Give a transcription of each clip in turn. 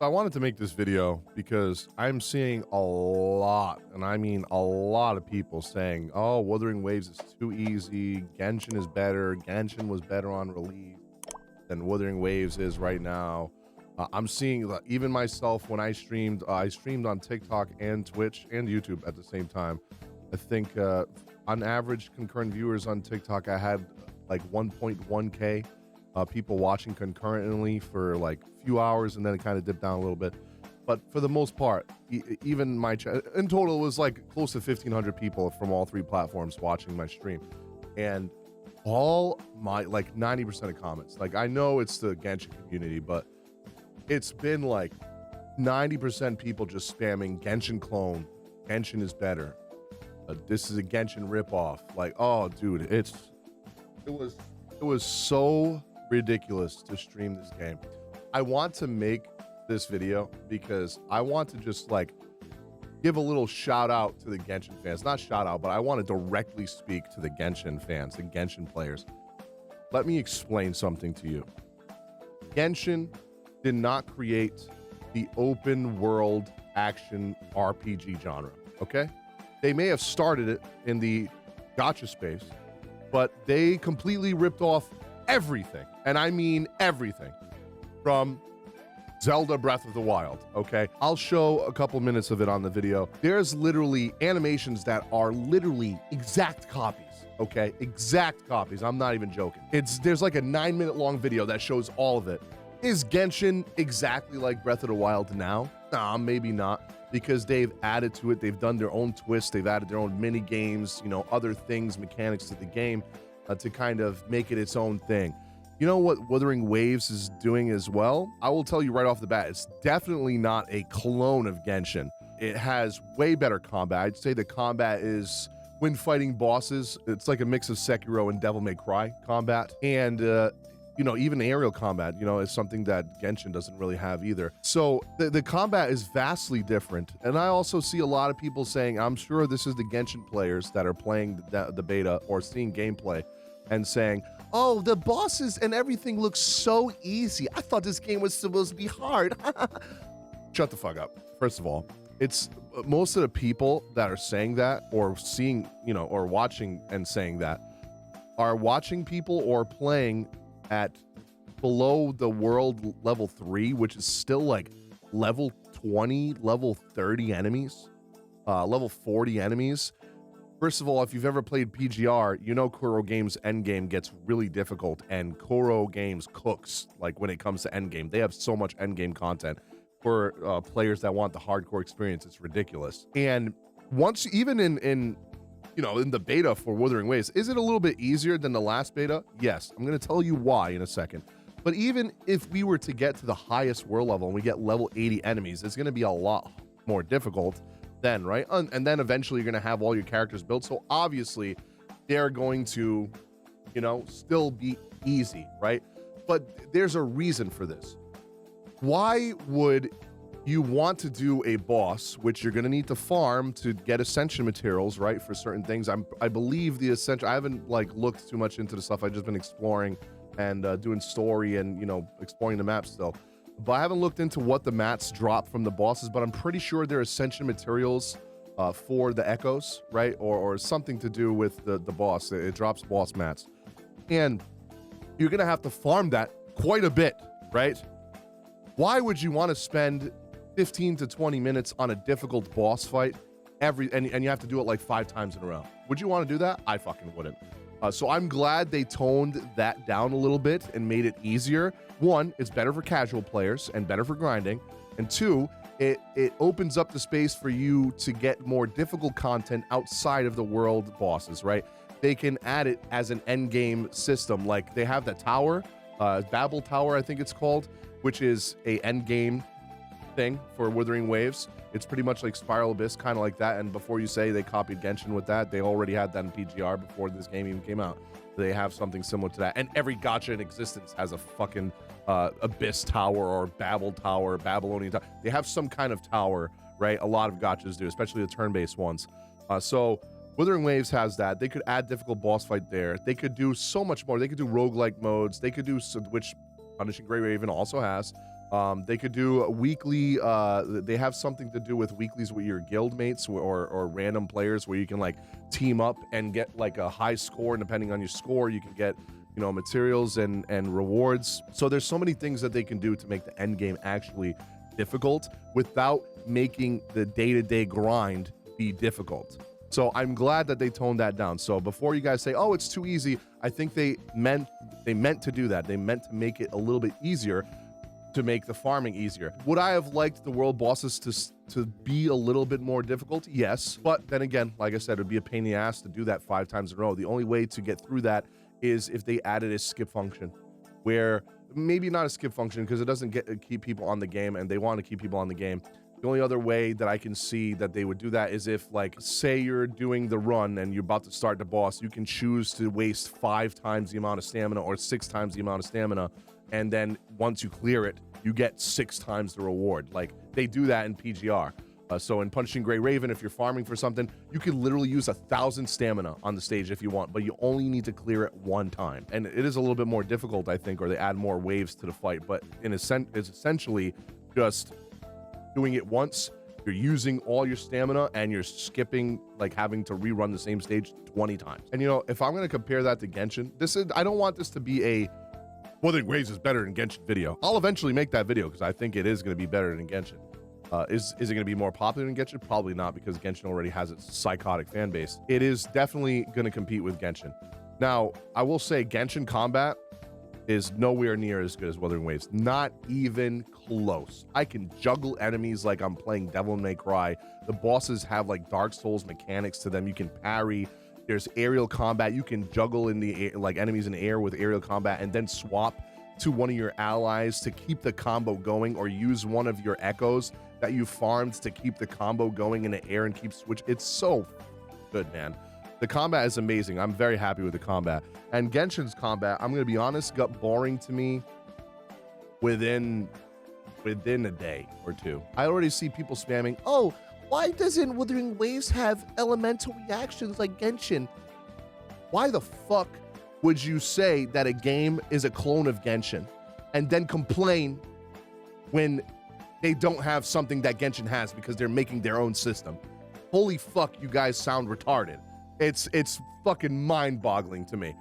I wanted to make this video because I'm seeing a lot, and I mean a lot of people saying, oh, Wuthering Waves is too easy, Genshin is better, Genshin was better on release than Wuthering Waves is right now. I'm seeing even myself when I streamed on TikTok and Twitch and YouTube at the same time. I think on average concurrent viewers on TikTok, I had like 1.1K people watching concurrently for like a few hours, and then it kind of dipped down a little bit. But for the most part, even my in total, it was like close to 1,500 people from all three platforms watching my stream. And all my, like 90% of comments, like I know it's the Genshin community, but it's been like 90% people just spamming Genshin clone, Genshin is better. This is a Genshin ripoff. Like, oh, dude, it was so ridiculous to stream this game. I want to make this video because I want to just like give a little shout out to the Genshin fans. Not shout out, but I want to directly speak to the Genshin fans, the Genshin players. Let me explain something to you. Genshin did not create the open world action RPG genre, okay? They may have started it in the gacha space, but they completely ripped off everything, and I mean everything, from Zelda Breath of the Wild, okay? I'll show a couple minutes of it on the video. There's literally animations that are literally exact copies, okay? Exact copies. I'm not even joking. There's like a 9-minute long video that shows all of it. Is Genshin exactly like Breath of the Wild now? Nah, maybe not, because they've added to it. They've done their own twist. They've added their own mini games, you know, other things, mechanics to the game to kind of make it its own thing. You know what Wuthering Waves is doing as well? I will tell you right off the bat, it's definitely not a clone of Genshin. It has way better combat. I'd say the combat is, when fighting bosses, it's like a mix of Sekiro and Devil May Cry combat. And you know, even aerial combat, you know, is something that Genshin doesn't really have either. So the combat is vastly different. And I also see a lot of people saying, I'm sure this is the Genshin players that are playing the beta or seeing gameplay and saying, oh, the bosses and everything looks so easy. I thought this game was supposed to be hard. Shut the fuck up. First of all, it's most of the people that are saying that or seeing, you know, or watching and saying that are watching people or playing at below the world level 3, which is still like level 20, level 30 enemies, level 40 enemies. First of all, if you've ever played PGR, you know Kuro Games endgame gets really difficult, and Kuro Games cooks like when it comes to endgame. They have so much endgame content for players that want the hardcore experience. It's ridiculous. And once, even in you know, in the beta for Wuthering Waves, is it a little bit easier than the last beta? Yes, I'm going to tell you why in a second. But even if we were to get to the highest world level and we get level 80 enemies, it's going to be a lot more difficult then, right? And then eventually you're going to have all your characters built. So obviously they're going to, you know, still be easy, right? But there's a reason for this. Why would you want to do a boss, which you're going to need to farm to get ascension materials, right, for certain things? I believe the ascension, I haven't like looked too much into the stuff. I've just been exploring and doing story and, you know, exploring the map still. But I haven't looked into what the mats drop from the bosses, but I'm pretty sure they're ascension materials for the echoes, right? Or something to do with the boss. It drops boss mats. And you're going to have to farm that quite a bit, right? Why would you want to spend 15 to 20 minutes on a difficult boss fight and you have to do it like 5 times in a row? Would you want to do that? I fucking wouldn't. So I'm glad they toned that down a little bit and made it easier. One, it's better for casual players and better for grinding. And two, it opens up the space for you to get more difficult content outside of the world bosses, right? They can add it as an end game system. Like they have the tower, Babel Tower, I think it's called, which is a end game thing for Wuthering Waves. It's pretty much like Spiral Abyss, kind of like that. And before you say they copied Genshin with that, they already had that in PGR before this game even came out. They have something similar to that. And every gacha in existence has a fucking Abyss Tower or Babel Tower, Babylonian Tower. They have some kind of tower, right? A lot of gachas do, especially the turn-based ones. So Wuthering Waves has that. They could add difficult boss fight there. They could do so much more. They could do roguelike modes. They could do, which Punishing Grey Raven also has. They could do a weekly, they have something to do with weeklies with your guild mates or random players where you can like team up and get like a high score, and depending on your score you can get, you know, materials and rewards. So there's so many things that they can do to make the end game actually difficult without making the day-to-day grind be difficult. So I'm glad that they toned that down. So before you guys say, oh, it's too easy, I think they meant to do that. They meant to make it a little bit easier, to make the farming easier. Would I have liked the world bosses to be a little bit more difficult? Yes. But then again, like I said, it would be a pain in the ass to do that 5 times in a row. The only way to get through that is if they added a skip function, where maybe not a skip function because it doesn't keep people on the game, and they want to keep people on the game. The only other way that I can see that they would do that is if, like, say you're doing the run and you're about to start the boss, you can choose to waste 5 times the amount of stamina or 6 times the amount of stamina, and then once you clear it, you get 6 times the reward. Like, they do that in PGR. So in Punishing Gray Raven, if you're farming for something, you can literally use 1,000 stamina on the stage if you want, but you only need to clear it 1 time. And it is a little bit more difficult, I think, or they add more waves to the fight, but in a sense, it's essentially just doing it once. You're using all your stamina and you're skipping, like having to rerun the same stage 20 times. And you know, if I'm going to compare that to Genshin, I don't want this to be a Wuthering Waves is better than Genshin video. I'll eventually make that video because I think it is going to be better than Genshin. Is it going to be more popular than Genshin? Probably not, because Genshin already has its psychotic fan base. It is definitely going to compete with Genshin. Now, I will say Genshin combat is nowhere near as good as Wuthering Waves. Not even close. I can juggle enemies like I'm playing Devil May Cry. The bosses have like Dark Souls mechanics to them. You can parry. There's aerial combat. You can juggle in the air, like enemies in the air with aerial combat, and then swap to one of your allies to keep the combo going, or use one of your echoes that you farmed to keep the combo going in the air and keep switch. It's so good, man. The combat is amazing. I'm very happy with the combat. And Genshin's combat, I'm going to be honest, got boring to me within a day or 2. I already see people spamming, oh, why doesn't Wuthering Waves have elemental reactions like Genshin? Why the fuck would you say that a game is a clone of Genshin and then complain when they don't have something that Genshin has because they're making their own system? Holy fuck, you guys sound retarded. It's fucking mind-boggling to me.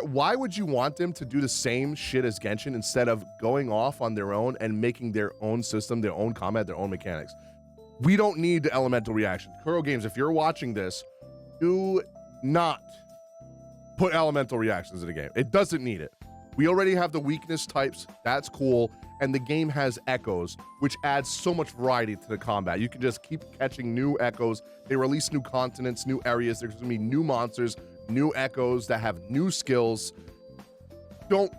Why would you want them to do the same shit as Genshin instead of going off on their own and making their own system, their own combat, their own mechanics? We don't need the elemental reaction. Kuro Games, if you're watching this, do not put elemental reactions in the game. It doesn't need it. We already have the weakness types. That's cool. And the game has echoes, which adds so much variety to the combat. You can just keep catching new echoes. They release new continents, new areas. There's gonna be new monsters, new echoes that have new skills. Don't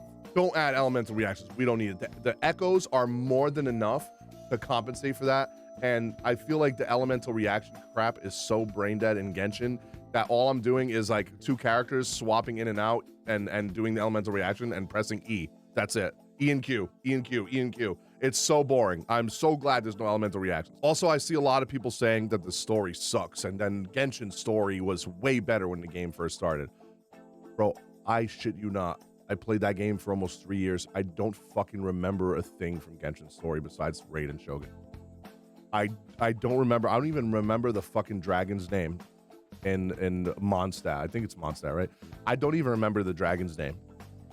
add elemental reactions. We don't need it. The echoes are more than enough to compensate for that. And I feel like the elemental reaction crap is so brain dead in Genshin that all I'm doing is like 2 characters swapping in and out and doing the elemental reaction and pressing E. That's it. E and Q, E and Q, E and Q. It's so boring. I'm so glad there's no elemental reactions. Also, I see a lot of people saying that the story sucks, and then Genshin's story was way better when the game first started. Bro, I shit you not. I played that game for almost 3 years. I don't fucking remember a thing from Genshin's story besides Raid and Shogun. I don't remember. I don't even remember the fucking dragon's name in Mondstadt. I think it's Mondstadt, right? I don't even remember the dragon's name.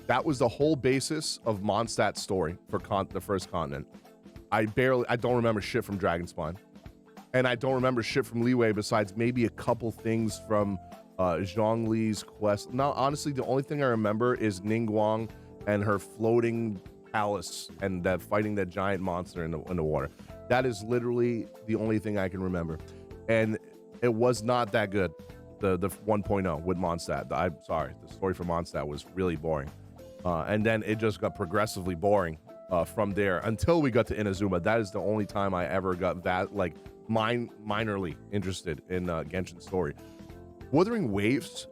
That was the whole basis of Mondstadt's story for the first continent. I don't remember shit from Dragonspawn. And I don't remember shit from Liyue besides maybe a couple things from Zhongli's quest. Now, honestly, the only thing I remember is Ningguang and her floating palace and that fighting that giant monster in the water. That is literally the only thing I can remember. And it was not that good, the 1.0 with Mondstadt. I'm sorry, the story for Mondstadt was really boring. And then it just got progressively boring from there until we got to Inazuma. That is the only time I ever got that, like, minorly interested in Genshin's story. Wuthering Waves,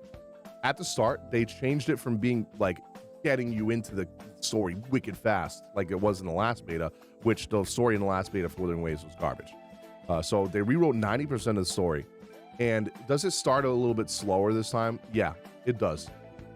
at the start, they changed it from being, like, getting you into the story wicked fast, like it was in the last beta, which the story in the last beta for Wuthering Waves was garbage. So they rewrote 90% of the story. And does it start a little bit slower this time? Yeah, it does.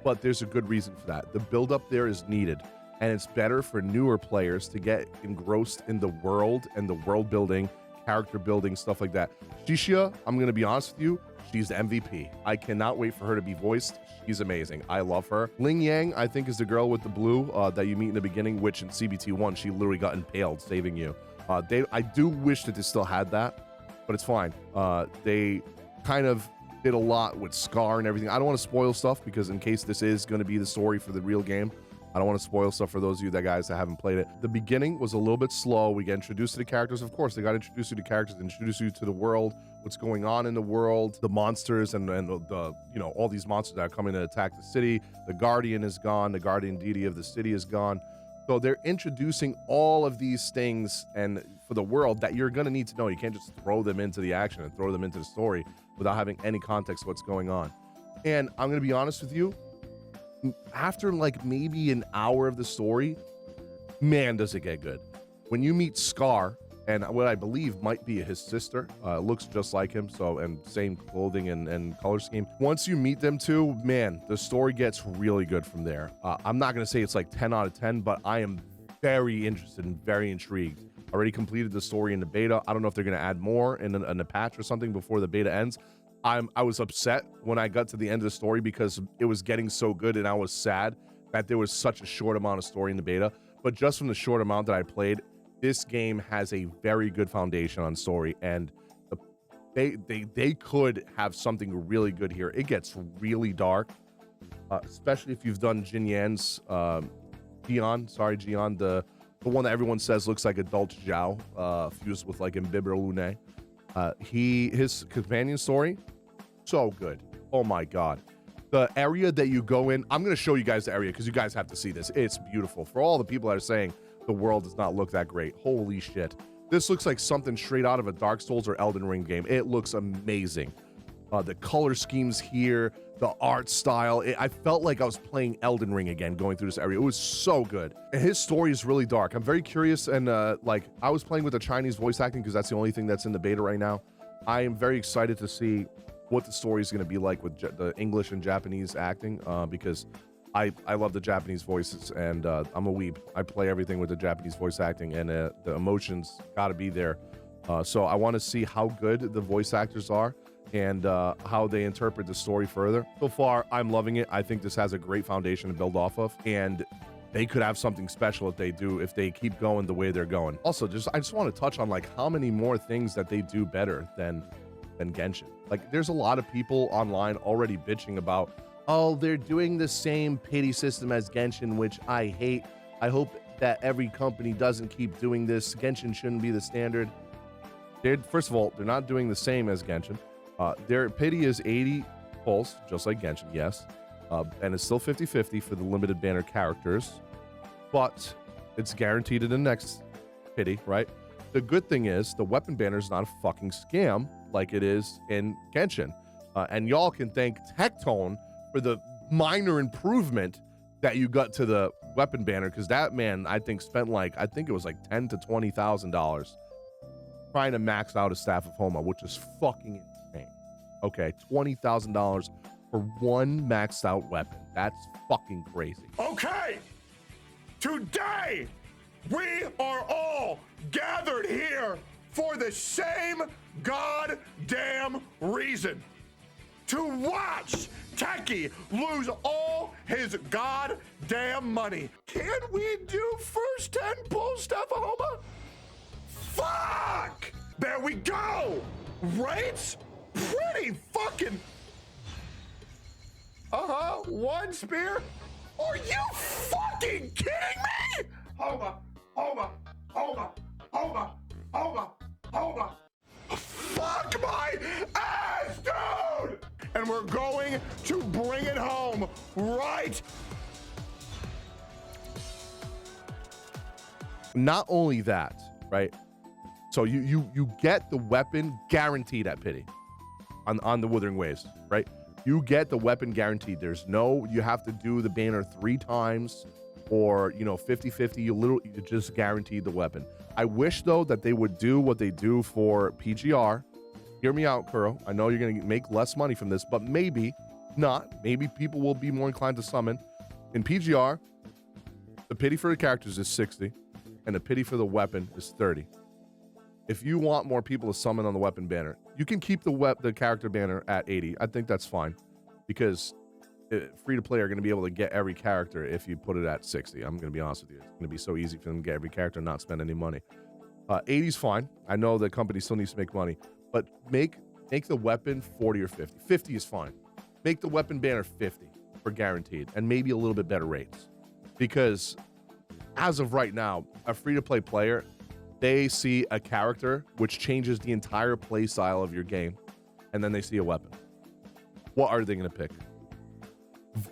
But there's a good reason for that. The build-up there is needed. and it's better for newer players to get engrossed in the world and the world building, character building, stuff like that. Shishia, I'm gonna be honest with you, she's the MVP. I cannot wait for her to be voiced. She's amazing. I love her. Ling Yang, I think, is the girl with the blue that you meet in the beginning, which in CBT1, she literally got impaled, saving you. I do wish that they still had that, but it's fine. They kind of did a lot with Scar and everything. I don't want to spoil stuff because in case this is going to be the story for the real game, I don't want to spoil stuff for those of you that haven't played it. The beginning was a little bit slow. We get introduced to the characters. Of course, they got to introduce you to characters, introduce you to the world, what's going on in the world, the monsters, and the you know, all these monsters that are coming to attack the city. The Guardian is gone. The Guardian deity of the city is gone. So they're introducing all of these things and for the world that you're going to need to know. You can't just throw them into the action and throw them into the story without having any context of what's going on. And I'm going to be honest with you, after like maybe an hour of the story, man, does it get good. When you meet Scar, and what I believe might be his sister, looks just like him, so, and same clothing and color scheme. Once you meet them two, man, the story gets really good from there. I'm not gonna say it's like 10 out of 10, but I am very interested and very intrigued. Already completed the story in the beta. I don't know if they're gonna add more in a patch or something before the beta ends. I was upset when I got to the end of the story because it was getting so good, and I was sad that there was such a short amount of story in the beta. But just from the short amount that I played, this game has a very good foundation on story, and they could have something really good here. It gets really dark, especially if you've done Jin Yan's Jian, the one that everyone says looks like adult Zhao, fused with like Imbiber Lune. His companion story, so good. Oh my god. The area that you go in, I'm going to show you guys the area because you guys have to see this. It's beautiful. For all the people that are saying the world does not look that great, holy shit. This looks like something straight out of a Dark Souls or Elden Ring game. It looks amazing. The color schemes here, the art style. I felt like I was playing Elden Ring again going through this area. It was so good. And his story is really dark. I'm very curious, and like I was playing with the Chinese voice acting because that's the only thing that's in the beta right now. I am very excited to see what the story is going to be like with the English and Japanese acting, because I love the Japanese voices, and I'm a weeb. I play everything with the Japanese voice acting, and the emotions got to be there. So I want to see how good the voice actors are and how they interpret the story further. So far, I'm loving it. I think this has a great foundation to build off of, and they could have something special if they keep going the way they're going. Also, I just want to touch on like how many more things that they do better than Genshin. Like, there's a lot of people online already bitching about, oh, they're doing the same pity system as Genshin, which I hate. I hope that every company doesn't keep doing this. Genshin shouldn't be the standard. First of all, they're not doing the same as Genshin. Their pity is 80 pulse, just like Genshin, yes. And it's still 50-50 for the limited banner characters, but it's guaranteed in the next pity, right? The good thing is the weapon banner is not a fucking scam like it is in Genshin. And y'all can thank Tectone for the minor improvement that you got to the weapon banner, because that man, I think, spent like, I think it was like $10,000 to $20,000 trying to max out a Staff of Homa, which is fucking insane. Okay, $20,000 for one maxed out weapon. That's fucking crazy. Okay, today we are all gathered here for the same goddamn reason: to watch Techie lose all his goddamn money. Can we do first 10 pull Staff of Homa? Fuck! There we go! Rates? Pretty fucking... one spear? Are you fucking kidding me? Homa, Homa, Homa, Homa, Homa, Homa. Fuck my ass, dude! And we're going to bring it home right. Not only that, right? So you get the weapon guaranteed at pity on the Wuthering Waves, right? You get the weapon guaranteed. There's no, you have to do the banner 3 times or, 50-50. You just guaranteed the weapon. I wish, though, that they would do what they do for PGR. Hear me out, Kuro. I know you're going to make less money from this, but maybe not. Maybe people will be more inclined to summon. In PGR, The pity for the characters is 60, and the pity for the weapon is 30. If you want more people to summon on the weapon banner, you can keep the character banner at 80. I think that's fine, because free-to-play are going to be able to get every character if you put it at 60. I'm going to be honest with you. It's going to be so easy for them to get every character and not spend any money. 80 is fine. I know the company still needs to make money, but make the weapon 40 or 50. 50 is fine. Make the weapon banner 50 for guaranteed, and maybe a little bit better rates. Because as of right now, a free-to-play player, they see a character which changes the entire play style of your game, and then they see a weapon. What are they going to pick?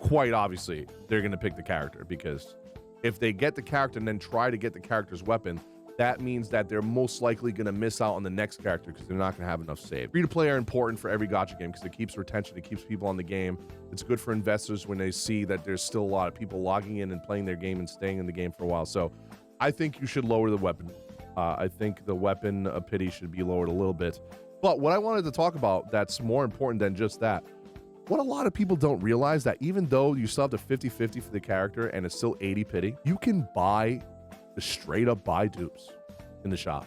Quite obviously, they're going to pick the character, because if they get the character and then try to get the character's weapon, that means that they're most likely going to miss out on the next character because they're not going to have enough save. Free-to-play are important for every gacha game because it keeps retention, it keeps people on the game. It's good for investors when they see that there's still a lot of people logging in and playing their game and staying in the game for a while. So I think you should lower the weapon. I think the weapon pity should be lowered a little bit. But what I wanted to talk about that's more important than just that, what a lot of people don't realize, that even though you still have the 50-50 for the character and it's still 80 pity, you can straight up buy dupes in the shop.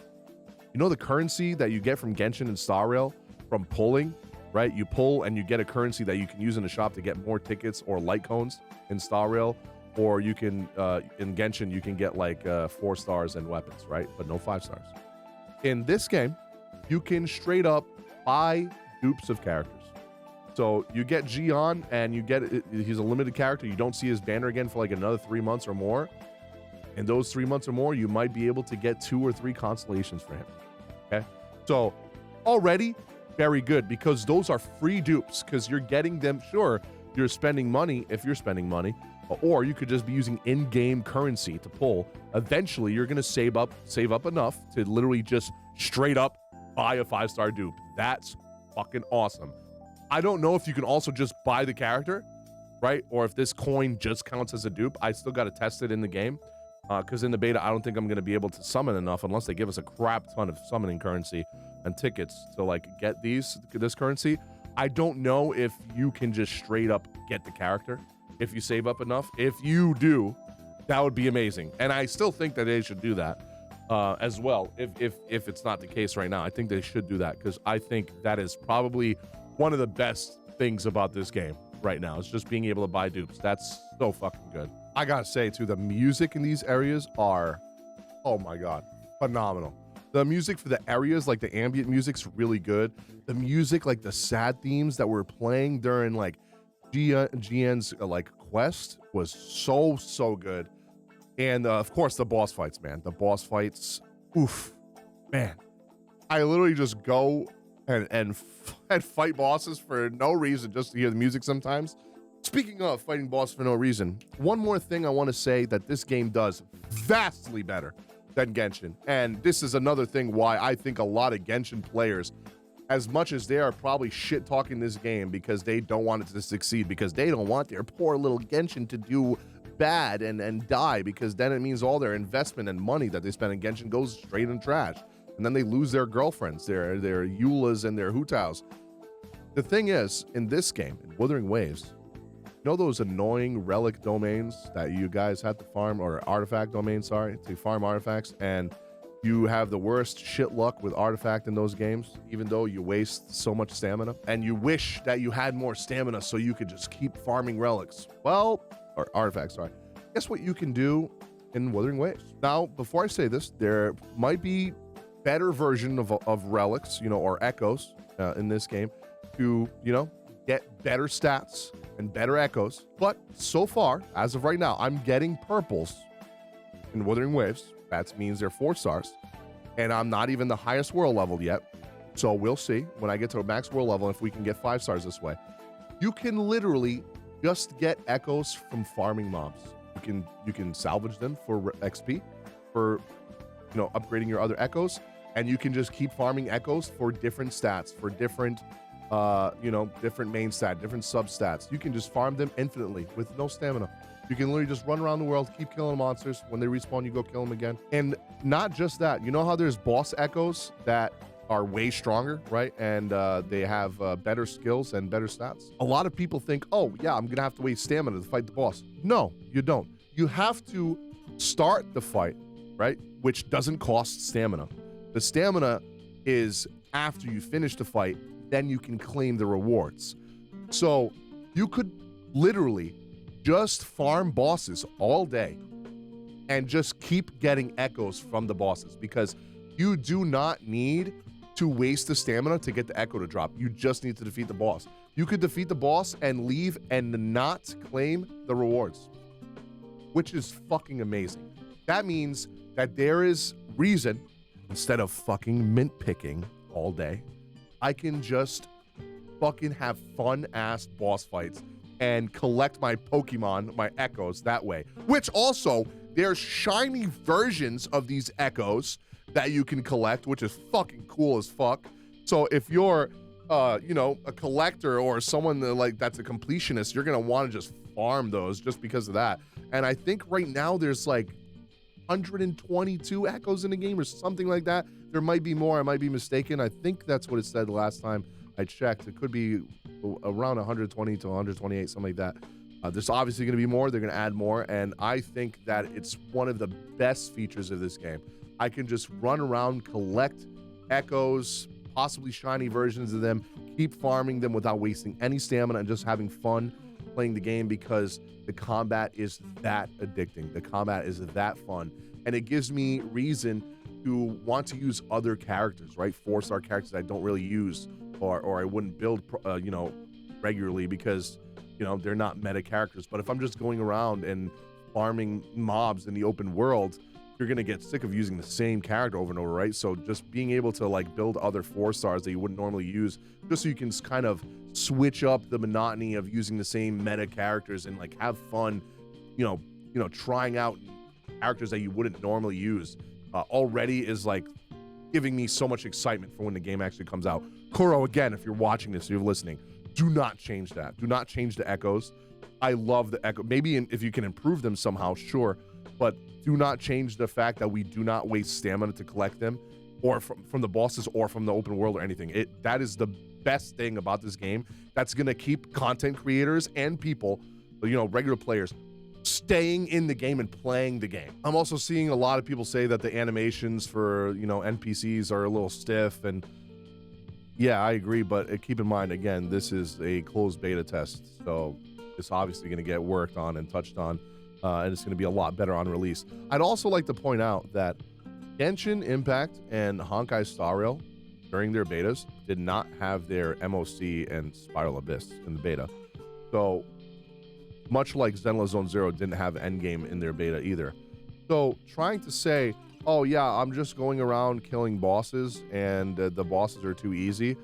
You know the currency that you get from Genshin and Star Rail from pulling, right? You pull and you get a currency that you can use in the shop to get more tickets or light cones in Star Rail, or you can in Genshin you can get like 4 stars and weapons, right? But no 5 stars. In this game, you can straight up buy dupes of characters. So you get Gion and you get he's a limited character. You don't see his banner again for like another 3 months or more. In those 3 months or more, you might be able to get 2 or 3 constellations for him. Okay, so already very good, because those are free dupes, because you're getting them. Sure, you're spending money if you're spending money, or you could just be using in-game currency to pull. Eventually, you're gonna save up enough to literally just straight up buy a 5-star dupe. That's fucking awesome. I don't know if you can also just buy the character, right? Or if this coin just counts as a dupe. I still got to test it in the game. Because in the beta, I don't think I'm going to be able to summon enough unless they give us a crap ton of summoning currency and tickets to like get this currency. I don't know if you can just straight up get the character if you save up enough. If you do, that would be amazing. And I still think that they should do that as well. If it's not the case right now, I think they should do that, because I think that is probably one of the best things about this game right now. It's just being able to buy dupes. That's so fucking good. I gotta say too, the music in these areas are, oh my god, phenomenal. The music for the areas, like the ambient music's really good. The music, like the sad themes that were playing during like GN's like quest was so good. And of course the boss fights, man. The boss fights, oof, man. I literally just go and fight bosses for no reason, just to hear the music sometimes. Speaking of fighting bosses for no reason, one more thing I want to say that this game does vastly better than Genshin. And this is another thing why I think a lot of Genshin players, as much as they are probably shit talking this game because they don't want it to succeed, because they don't want their poor little Genshin to do bad and die, because then it means all their investment and money that they spend in Genshin goes straight in trash. And then they lose their girlfriends, their Eulas and their Hutaos. The thing is, in this game, in Wuthering Waves, you know those annoying relic domains that you guys have to farm, or artifact domains, sorry, to farm artifacts, and you have the worst shit luck with artifact in those games, even though you waste so much stamina, and you wish that you had more stamina so you could just keep farming relics. Well, or artifacts, sorry. Guess what you can do in Wuthering Waves? Now, before I say this, there might be better version of relics, or echoes in this game to, get better stats and better echoes. But so far, as of right now, I'm getting purples in Wuthering Waves. That means they're 4 stars. And I'm not even the highest world level yet. So we'll see when I get to a max world level if we can get 5 stars this way. You can literally just get echoes from farming mobs. You can salvage them for XP, for upgrading your other echoes, and you can just keep farming echoes for different stats, for different different main stat, different sub stats. You can just farm them infinitely with no stamina. You can literally just run around the world, keep killing monsters. When they respawn, you go kill them again. And not just that, you know how there's boss echoes that are way stronger, right? And they have better skills and better stats. A lot of people think, oh yeah, I'm gonna have to waste stamina to fight the boss. No, you don't. You have to start the fight, right? Which doesn't cost stamina. The stamina is after you finish the fight, then you can claim the rewards. So you could literally just farm bosses all day and just keep getting echoes from the bosses, because you do not need to waste the stamina to get the echo to drop. You just need to defeat the boss. You could defeat the boss and leave and not claim the rewards, which is fucking amazing. That means that there is reason, instead of fucking mint picking all day, I can just fucking have fun ass boss fights and collect my Pokemon, my echoes that way. Which also, there's shiny versions of these echoes that you can collect, which is fucking cool as fuck. So if you're, you know, a collector or someone that, like, that's a completionist, you're gonna want to just farm those just because of that. And I think right now there's like 122 echoes in the game or something like that. There might be more. I might be mistaken. I think that's what it said the last time I checked. It could be around 120 to 128, something like that. There's obviously going to be more. They're going to add more. And I think that it's one of the best features of this game. I can just run around, collect echoes, possibly shiny versions of them, keep farming them without wasting any stamina and just having fun playing the game, because the combat is that addicting. The combat is that fun. And it gives me reason to want to use other characters, right? 4-star characters I don't really use or I wouldn't build, you know, regularly, because, you know, they're not meta characters. But if I'm just going around and farming mobs in the open world, you're going to get sick of using the same character over and over, right? So just being able to like build other 4-stars that you wouldn't normally use, just so you can kind of switch up the monotony of using the same meta characters and like have fun, you know, trying out characters that you wouldn't normally use, already is like giving me so much excitement for when the game actually comes out. Kuro, again, if you're watching this, if you're listening, do not change that. Do not change the echoes. I love the echo. Maybe if you can improve them somehow, sure, but do not change the fact that we do not waste stamina to collect them, or from the bosses or from the open world or anything. That is the best thing about this game. That's gonna keep content creators and people, you know, regular players, staying in the game and playing the game. I'm also seeing a lot of people say that the animations for, you know, NPCs are a little stiff, and yeah, I agree, but keep in mind, again, this is a closed beta test, so it's obviously going to get worked on and touched on, and it's going to be a lot better on release. I'd also like to point out that Genshin Impact and Honkai Star Rail, during their betas, did not have their MOC and Spiral Abyss in the beta. So much like Zenless Zone Zero didn't have Endgame in their beta either. So trying to say, oh yeah, I'm just going around killing bosses and the bosses are too easy.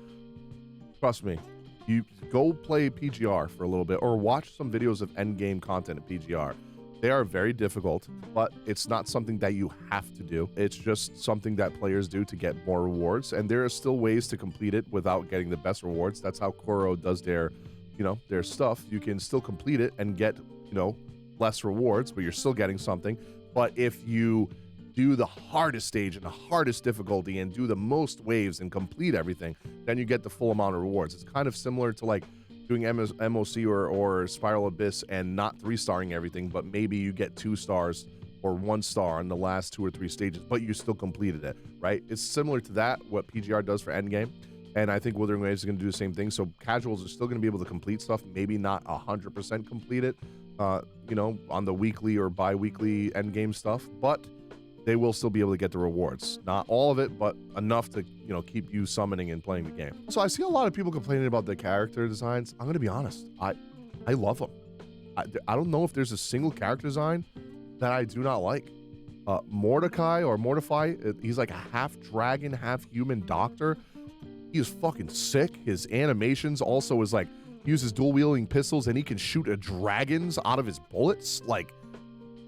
Trust me, you go play PGR for a little bit or watch some videos of endgame content at PGR. They are very difficult, but it's not something that you have to do. It's just something that players do to get more rewards, and there are still ways to complete it without getting the best rewards. That's how Kuro does their, you know, their stuff. You can still complete it and get, you know, less rewards, but you're still getting something. But if you do the hardest stage and the hardest difficulty and do the most waves and complete everything, then you get the full amount of rewards. It's kind of similar to like doing MOC or Spiral Abyss and not 3-starring everything, but maybe you get 2 stars or 1 star on the last 2 or 3 stages, but you still completed it, right? It's similar to that, what PGR does for Endgame. And I think Wuthering Waves is going to do the same thing. So casuals are still going to be able to complete stuff, maybe not 100% complete it, you know, on the weekly or bi-weekly endgame stuff, but they will still be able to get the rewards. Not all of it, but enough to, you know, keep you summoning and playing the game. So I see a lot of people complaining about the character designs. I'm going to be honest. I love them. I don't know if there's a single character design that I do not like. Mordecai or Mortify, he's like a half dragon, half human doctor. He is fucking sick. His animations also is like, he uses dual wielding pistols and he can shoot dragons out of his bullets. Like,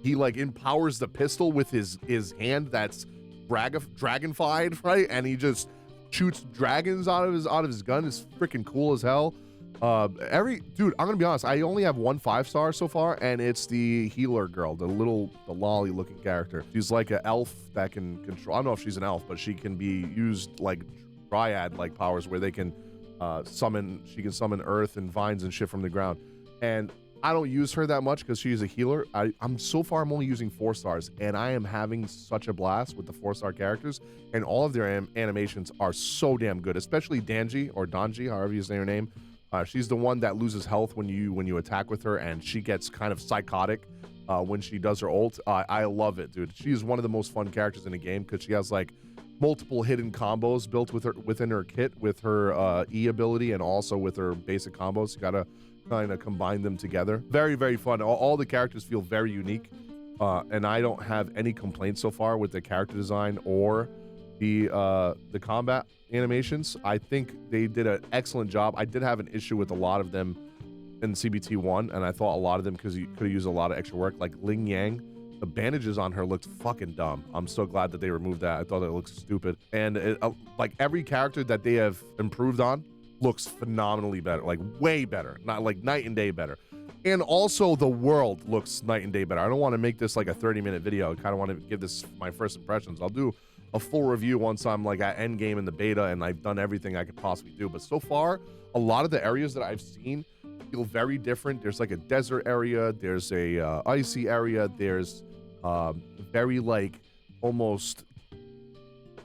he like empowers the pistol with his hand that's dragonfied, right? And he just shoots dragons out of his gun. It's freaking cool as hell. Dude, I'm gonna be honest, I only have 1 5-star so far, and it's the healer girl, the lolly looking character. She's like an elf that can control, I don't know if she's an elf, but she can be used like dryad like powers where they can she can summon earth and vines and shit from the ground. And I don't use her that much because she's a healer. I'm so far, I'm only using 4 stars, and I am having such a blast with the 4-star characters, and all of their animations are so damn good, especially Danji, or Donji, however you say her name. She's the one that loses health when you attack with her, and she gets kind of psychotic when she does her ult. I love it, dude. She is one of the most fun characters in the game because she has like multiple hidden combos built within her kit with her E ability and also with her basic combos. You gotta kind of combine them together. Very, very fun. All the characters feel very unique, and I don't have any complaints so far with the character design or the combat animations. I think they did an excellent job. I did have an issue with a lot of them in CBT1, and I thought a lot of them because you could have used a lot of extra work. Like Ling Yang, the bandages on her looked fucking dumb. I'm so glad that they removed that. I thought it looked stupid. And like every character that they have improved on looks phenomenally better, like way better, not like night and day better. And also the world looks night and day better. I don't want to make this like a 30-minute video. I kind of want to give this my first impressions. I'll do a full review once I'm like at end game in the beta and I've done everything I could possibly do. But so far, a lot of the areas that I've seen feel very different. There's like a desert area, there's a icy area, there's very like almost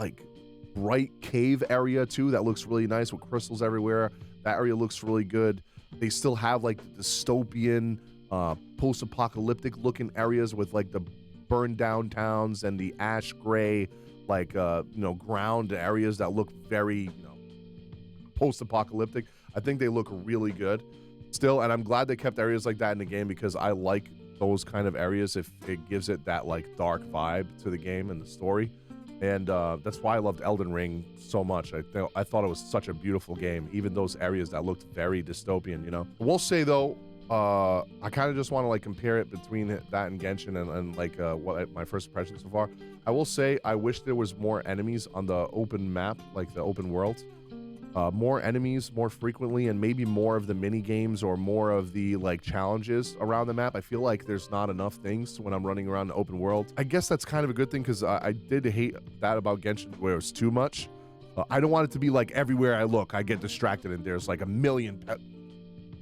like bright cave area too that looks really nice with crystals everywhere. That area looks really good. They still have like the dystopian post-apocalyptic looking areas with like the burned down towns and the ash gray like ground areas that look very post-apocalyptic. I think they look really good still, and I'm glad they kept areas like that in the game because I like those kind of areas if it gives it that like dark vibe to the game and the story. And that's why I loved Elden Ring so much. I thought it was such a beautiful game, even those areas that looked very dystopian, I will say though, I kind of just want to like compare it between that and Genshin and like what my first impression so far. I will say I wish there was more enemies on the open map, like the open world. More enemies more frequently, and maybe more of the mini games or more of the like challenges around the map. I feel like there's not enough things when I'm running around the open world. I guess that's kind of a good thing because I did hate that about Genshin where it was too much. I don't want it to be like everywhere I look I get distracted and there's like a million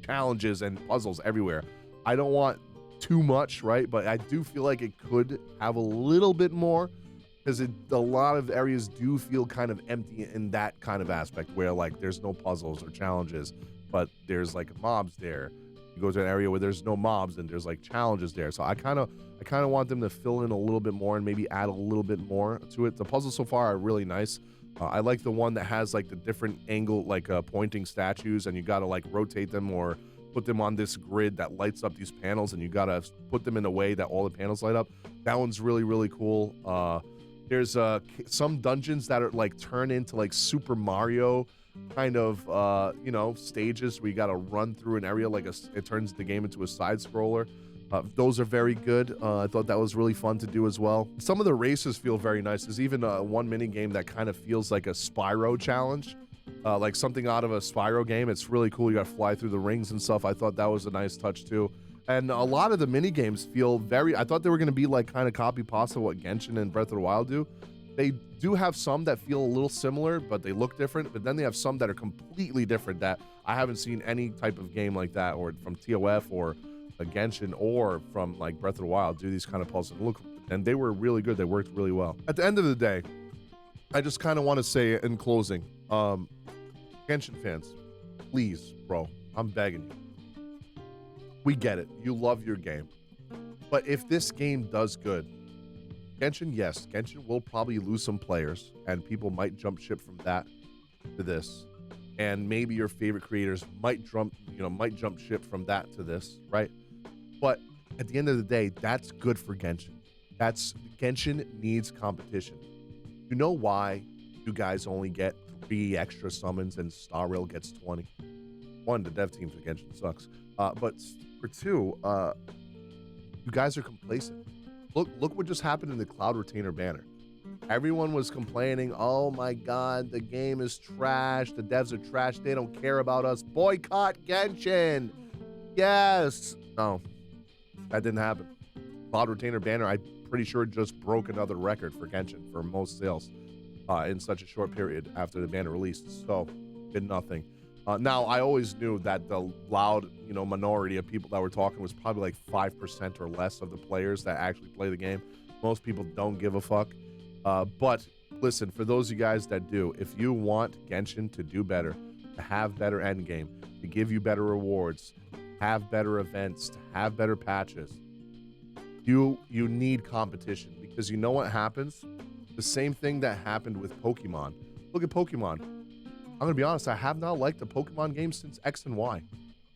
challenges and puzzles everywhere. I don't want too much, right? But I do feel like it could have a little bit more, because a lot of areas do feel kind of empty in that kind of aspect where like there's no puzzles or challenges, but there's like mobs there. You go to an area where there's no mobs and there's like challenges there. So I kind of want them to fill in a little bit more and maybe add a little bit more to it. The puzzles so far are really nice. I like the one that has like the different angle, like pointing statues, and you got to like rotate them or put them on this grid that lights up these panels, and you got to put them in a way that all the panels light up. That one's really, really cool. There's some dungeons that are like turn into like Super Mario kind of stages where you got to run through an area like it turns the game into a side scroller. Those are very good. I thought that was really fun to do as well. Some of the races feel very nice. There's even one mini game that kind of feels like a Spyro challenge, like something out of a Spyro game. It's really cool. You got to fly through the rings and stuff. I thought that was a nice touch too. And a lot of the mini games feel I thought they were going to be like kind of copy pasta what Genshin and Breath of the Wild do. They do have some that feel a little similar, but they look different. But then they have some that are completely different that I haven't seen any type of game like that, or from TOF or a Genshin or from like Breath of the Wild do these kind of puzzles. And they were really good. They worked really well. At the end of the day, I just kind of want to say in closing, Genshin fans, please, bro, I'm begging you. We get it. You love your game. But if this game does good, Genshin, yes, Genshin will probably lose some players and people might jump ship from that to this. And maybe your favorite creators might jump ship from that to this, right? But at the end of the day, that's good for Genshin. Genshin needs competition. You know why you guys only get 3 extra summons and Star Rail gets 20? 1, the dev team for Genshin sucks. But for 2, you guys are complacent. Look what just happened in the Cloud Retainer banner. Everyone was complaining, oh my god, the game is trash, the devs are trash, they don't care about us, boycott Genshin. Yes. No, that didn't happen. Cloud Retainer banner, I'm pretty sure just broke another record for Genshin for most sales in such a short period after the banner released. So did nothing. Now, I always knew that the loud, minority of people that were talking was probably like 5% or less of the players that actually play the game. Most people don't give a fuck. But listen, for those of you guys that do, if you want Genshin to do better, to have better endgame, to give you better rewards, have better events, to have better patches, you need competition, because you know what happens? The same thing that happened with Pokemon. Look at Pokemon. I'm gonna be honest, I have not liked the Pokemon game since X and Y.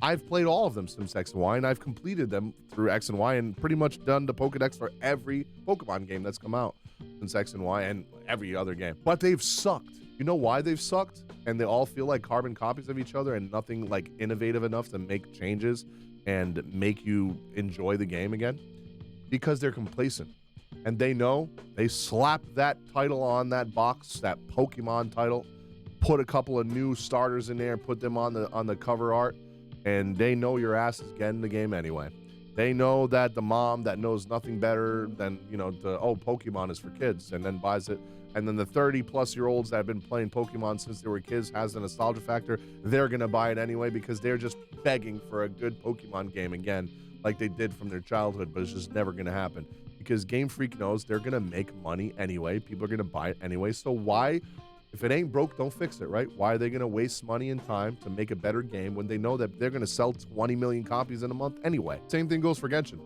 I've played all of them since X and Y, and I've completed them through X and Y, and pretty much done the Pokedex for every Pokemon game that's come out since X and Y, and every other game. But they've sucked. You know why they've sucked? And they all feel like carbon copies of each other, and nothing like innovative enough to make changes and make you enjoy the game again? Because they're complacent. And they know they slap that title on that box, that Pokemon title, put a couple of new starters in there, put them on the cover art, and they know your ass is getting the game anyway. They know that the mom that knows nothing better than, Pokemon is for kids, and then buys it. And then the 30-plus-year-olds that have been playing Pokemon since they were kids, has the nostalgia factor. They're going to buy it anyway because they're just begging for a good Pokemon game again, like they did from their childhood, but it's just never going to happen. Because Game Freak knows they're going to make money anyway. People are going to buy it anyway. So why, if it ain't broke, don't fix it, right? Why are they going to waste money and time to make a better game when they know that they're going to sell 20 million copies in a month anyway? Same thing goes for Genshin.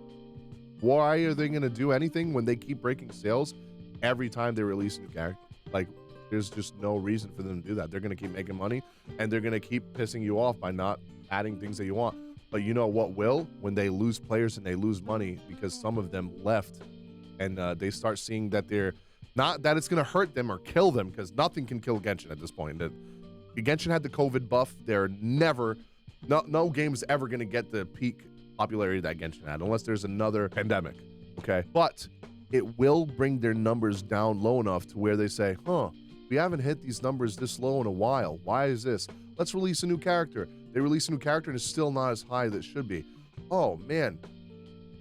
Why are they going to do anything when they keep breaking sales every time they release a new character? Like, there's just no reason for them to do that. They're going to keep making money, and they're going to keep pissing you off by not adding things that you want. But you know what will? When they lose players and they lose money because some of them left, and they start seeing that they're not, that it's going to hurt them or kill them, because nothing can kill Genshin at this point. Genshin had the COVID buff. No game's ever going to get the peak popularity that Genshin had, unless there's another pandemic, okay? But it will bring their numbers down low enough to where they say, we haven't hit these numbers this low in a while. Why is this? Let's release a new character. They release a new character and it's still not as high as it should be. Oh man,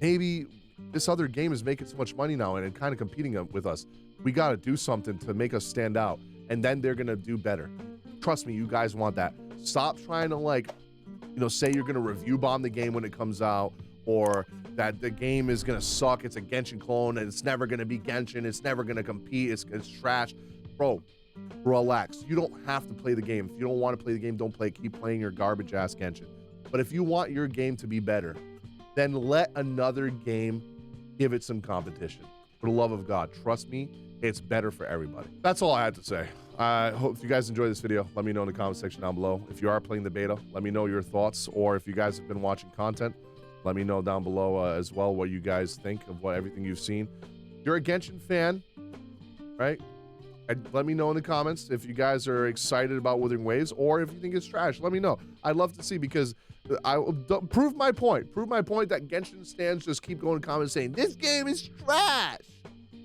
maybe this other game is making so much money now and kind of competing with us. We got to do something to make us stand out, and then they're going to do better. Trust me, you guys want that. Stop trying to say you're going to review bomb the game when it comes out, or that the game is going to suck. It's a Genshin clone and it's never going to be Genshin. It's never going to compete. It's trash. Bro, relax. You don't have to play the game. If you don't want to play the game, don't play it. Keep playing your garbage ass Genshin. But if you want your game to be better, then let another game give it some competition. For the love of God, trust me, it's better for everybody. That's all I had to say. I hope if you guys enjoyed this video, let me know in the comment section down below. If you are playing the beta, let me know your thoughts, or if you guys have been watching content, let me know down below as well what you guys think of everything you've seen. If you're a Genshin fan, right? Let me know in the comments if you guys are excited about Wuthering Waves, or if you think it's trash. Let me know. I'd love to see, because I will prove my point. Prove my point that Genshin stands just keep going in comments saying this game is trash,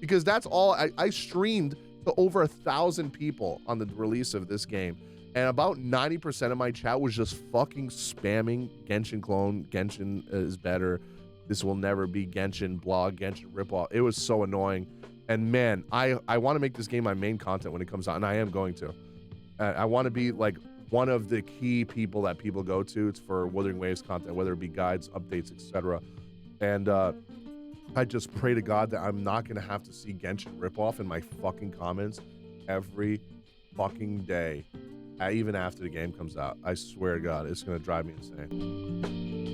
because that's all. I streamed to over 1,000 people on the release of this game, and about 90% of my chat was just fucking spamming Genshin clone. Genshin is better. This will never be Genshin blog, Genshin ripoff. It was so annoying. And man, I want to make this game my main content when it comes out, and I am going to. I want to be like one of the key people that people go to. It's for Wuthering Waves content, whether it be guides, updates, etc. And I just pray to God that I'm not going to have to see Genshin ripoff in my fucking comments every fucking day, even after the game comes out. I swear to God, it's going to drive me insane.